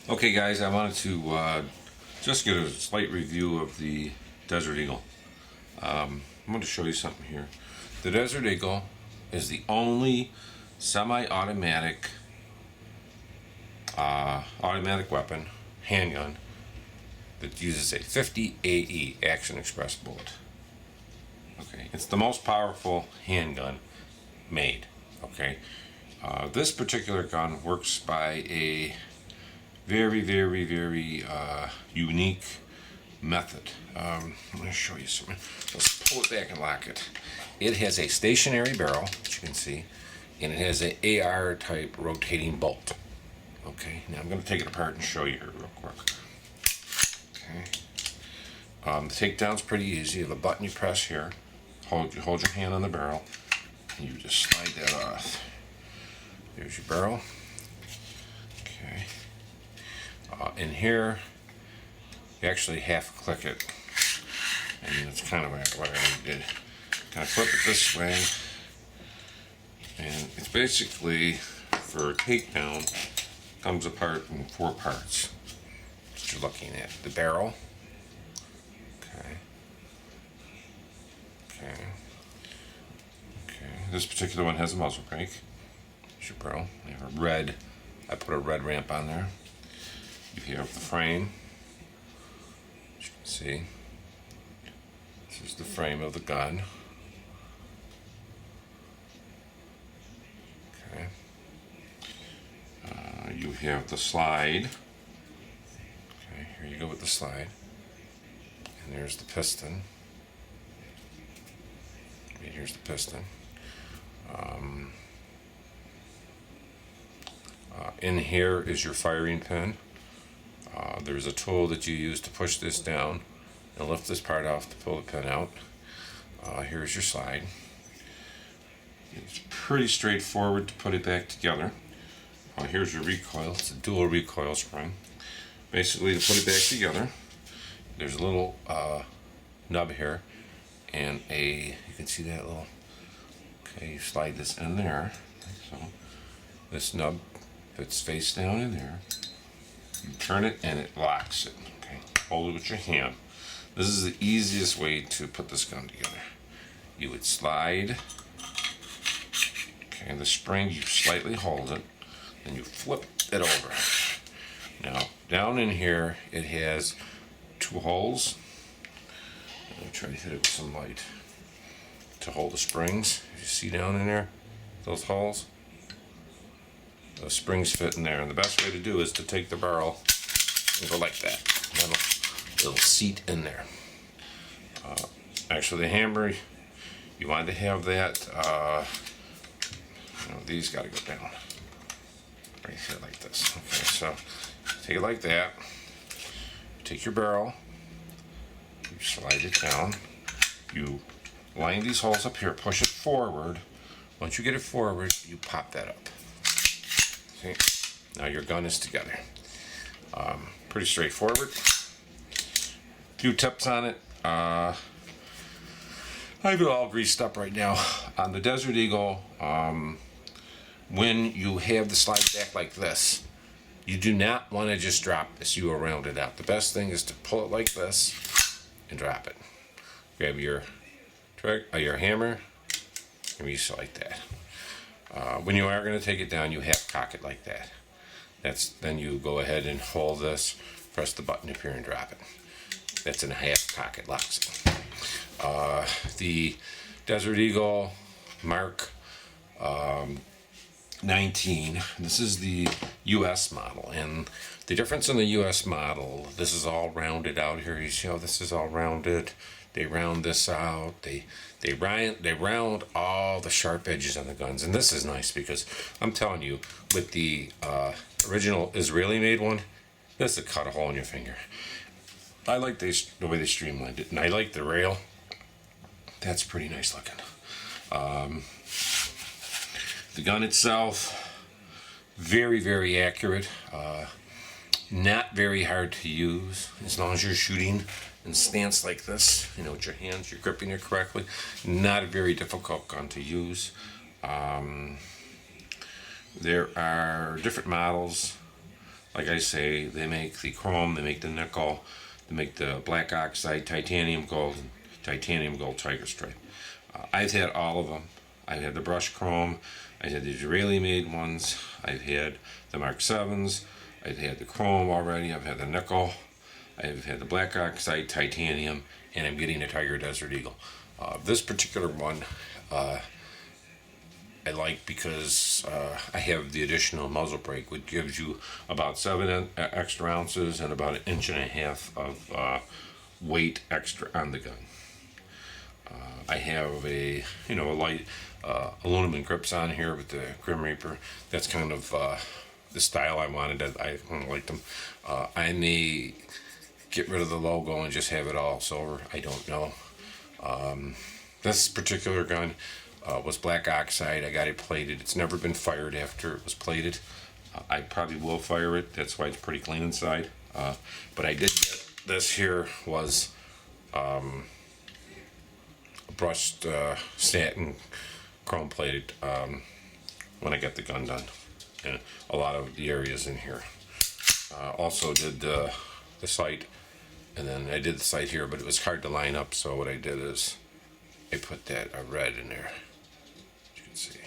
Okay guys, I wanted to just get a slight review of the Desert Eagle. I'm going to show you something here. The Desert Eagle is the only semi-automatic automatic weapon, handgun, that uses a 50 AE, Action Express bullet. Okay, it's the most powerful handgun made. Okay, this particular gun works by a very unique method. I'm going to show you something. Let's pull it back and lock it. It has a stationary barrel, as you can see, and it has an AR type rotating bolt. Okay, now I'm going to take it apart and show you here real quick. Okay, the takedown's pretty easy. You have a button you press here. Hold your hand on the barrel, and you just slide that off. There's your barrel. Okay. In here, you actually half click it, and that's kind of what I did. Kind of flip it this way, and it's basically, for a takedown, comes apart in 4 parts. What you're looking at: the barrel. Okay. This particular one has a muzzle brake. There's your barrel. You have a red. I put a red ramp on there. You have the frame, as you can see. This is the frame of the gun. Okay. You have the slide. Okay, here you go with the slide. And there's the piston. Okay, here's the piston. In here is your firing pin. There's a tool that you use to push this down and lift this part off to pull the pin out. Here's your slide. It's pretty straightforward to put it back together. Here's your recoil. It's a dual recoil spring. Basically, to put it back together, there's a little nub here, and you can see that little. Okay, you slide this in there, like so. This nub fits face down in there. You turn it and it locks it. Okay, hold it with your hand. This is the easiest way to put this gun together. You would slide. Okay, the spring, you slightly hold it, then you flip it over. Now, down in here, it has 2 holes. I'm going to try to hit it with some light to hold the springs. You see down in there, those holes? Those springs fit in there, and the best way to do is to take the barrel and go like that. It'll seat in there. Actually, the hammer, you want to have that. These got to go down right here like this. Okay, so take it like that. Take your barrel, you slide it down. You line these holes up here, push it forward. Once you get it forward, you pop that up. See? Now your gun is together. Pretty straightforward. Few tips on it. I have it all greased up right now. On the Desert Eagle, when you have the slide back like this, you do not want to just drop this. You will round it out. The best thing is to pull it like this and drop it. Grab your hammer and release it like that. When you are going to take it down, you half cock it like that. Then you go ahead and hold this, press the button up here and drop it. That's in a half cock, it locks it. The Desert Eagle Mark 19. This is the US model, and the difference in the US model, this is all rounded out here. You see how this is all rounded? They round this out. They round all the sharp edges on the guns, and this is nice because I'm telling you, with the original Israeli made one, this would cut a hole in your finger. I like the way they streamlined it, and I like the rail. That's pretty nice looking. The gun itself, very accurate. Not very hard to use as long as you're shooting in stance like this, with your hands, you're gripping it correctly. Not a very difficult gun to use. There are different models. like I say, they make the chrome, they make the nickel, they make the black oxide, titanium gold, and titanium gold tiger stripe. I've had all of them. I've had the brushed chrome, I've had the Israeli made ones, I've had the Mark 7s, I've had the chrome already, I've had the nickel, I've had the black oxide, titanium, and I'm getting a Tiger Desert Eagle. This particular one I like because I have the additional muzzle brake, which gives you about 7 extra ounces and about 1.5 inches of weight extra on the gun. I have a light aluminum grips on here with the Grim Reaper. That's kind of the style I wanted. I liked them. I may get rid of the logo and just have it all silver. I don't know. This particular gun was black oxide. I got it plated. It's never been fired after it was plated. I probably will fire it. That's why it's pretty clean inside. But I did get this here was brushed satin chrome plated when I got the gun done. And a lot of the areas in here. Also did the sight, and then I did the sight here, but it was hard to line up, so what I did is I put that red in there, as you can see,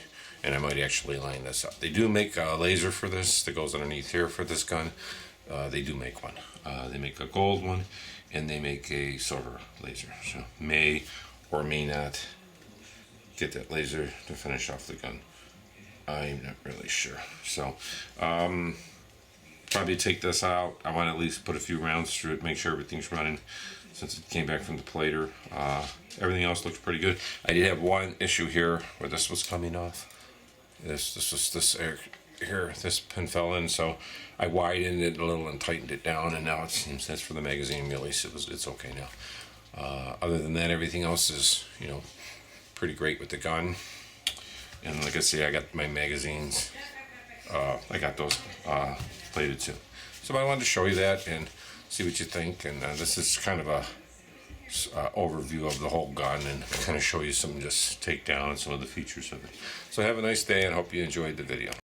and I might actually line this up. They do make a laser for this that goes underneath here for this gun. They do make one. They make a gold one, and they make a silver laser, so may or may not get that laser to finish off the gun. I'm not really sure. So probably take this out. I want to at least put a few rounds through it, make sure everything's running since it came back from the plater. Everything else looks pretty good. I did have one issue here where this was coming off. This pin fell in, so I widened it a little and tightened it down, and now it seems that's for the magazine release. It's okay now. Other than that, everything else is pretty great with the gun. And like I say, I got my magazines. I got those plated too. So I wanted to show you that and see what you think. And this is kind of a overview of the whole gun and kind of show you some just takedown and some of the features of it. So have a nice day and hope you enjoyed the video.